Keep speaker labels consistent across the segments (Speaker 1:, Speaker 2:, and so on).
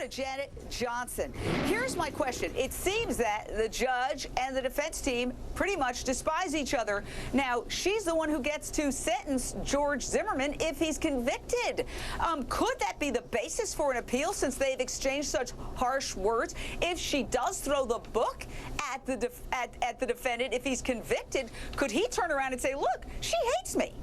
Speaker 1: to Janet Johnson. Here's my question. It seems that the judge and the defense team pretty much despise each other. Now, she's the one who gets to sentence George Zimmerman if he's convicted. Could that be the basis for an appeal since they've exchanged such harsh words? If she does throw the book at the defendant, if he's convicted, could he turn around and say, look, she hates me?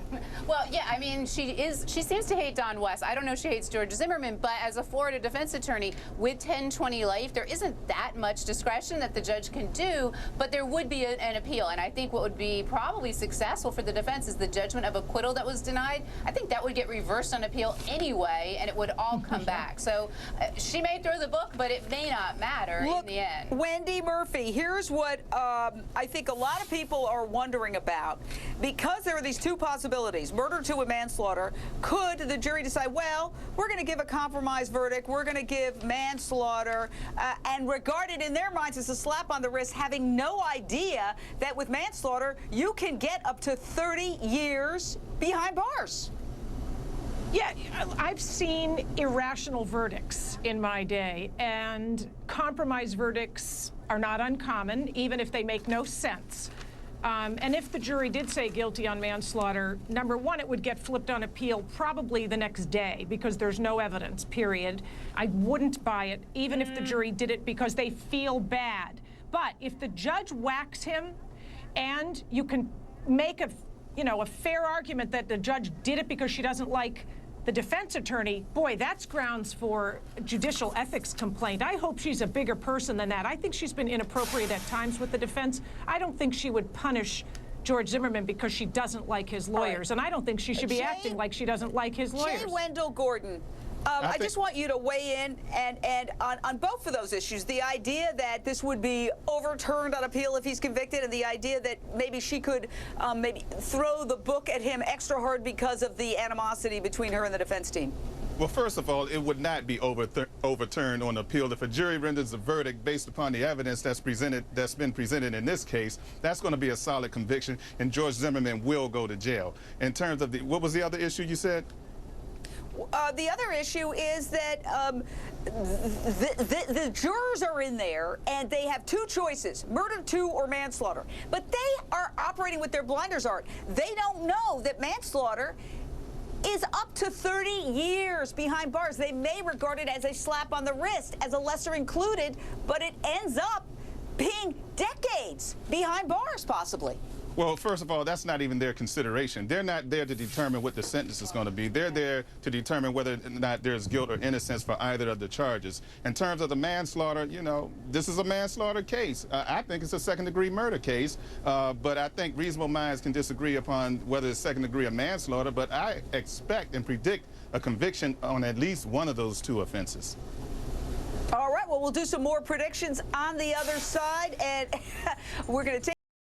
Speaker 2: Well, yeah, I mean, she seems to hate Don West. I don't know if she hates George Zimmerman, but as a Florida defense attorney with 10-20 life, there isn't that much discretion that the judge can do, but there would be an appeal. And I think what would be probably successful for the defense is the judgment of acquittal that was denied. I think that would get reversed on appeal anyway, and it would all come back. So she may throw the book, but it may not matter in the end.
Speaker 1: Wendy Murphy, here's what I think a lot of people are wondering about. Because there are these two possibilities, murder to a manslaughter, could the jury decide, well, we're going to give a compromise verdict, we're going to give manslaughter, and regard it in their minds as a slap on the wrist, having no idea that with manslaughter, you can get up to 30 years behind bars.
Speaker 3: Yeah, I've seen irrational verdicts in my day, and compromise verdicts are not uncommon, even if they make no sense. And if the jury did say guilty on manslaughter, number one, it would get flipped on appeal probably the next day because there's no evidence, period. I wouldn't buy it, even if the jury did it because they feel bad. But if the judge whacks him and you can make a fair argument that the judge did it because she doesn't like the defense attorney, boy, that's grounds for judicial ethics complaint. I hope she's a bigger person than that. I think she's been inappropriate at times with the defense. I don't think she would punish George Zimmerman because she doesn't like his lawyers. And I don't think she should be acting like she doesn't like his lawyers.
Speaker 1: Jay Wendell Gordon. I just want you to weigh in and on both of those issues, the idea that this would be overturned on appeal if he's convicted, and the idea that maybe she could maybe throw the book at him extra hard because of the animosity between her and the defense team.
Speaker 4: Well, first of all, it would not be overturned on appeal. If a jury renders a verdict based upon the evidence that's been presented in this case, that's going to be a solid conviction, and George Zimmerman will go to jail. In terms of what was the other issue you said?
Speaker 1: The other issue is that the jurors are in there and they have two choices, murder to or manslaughter. But they are operating with their blinders on. They don't know that manslaughter is up to 30 years behind bars. They may regard it as a slap on the wrist, as a lesser included, but it ends up being decades behind bars, possibly.
Speaker 4: Well, first of all, that's not even their consideration. They're not there to determine what the sentence is going to be. They're there to determine whether or not there's guilt or innocence for either of the charges. In terms of the manslaughter, this is a manslaughter case. I think it's a second-degree murder case, but I think reasonable minds can disagree upon whether it's second-degree or manslaughter, but I expect and predict a conviction on at least one of those two offenses.
Speaker 1: All right, well, we'll do some more predictions on the other side, and we're going to take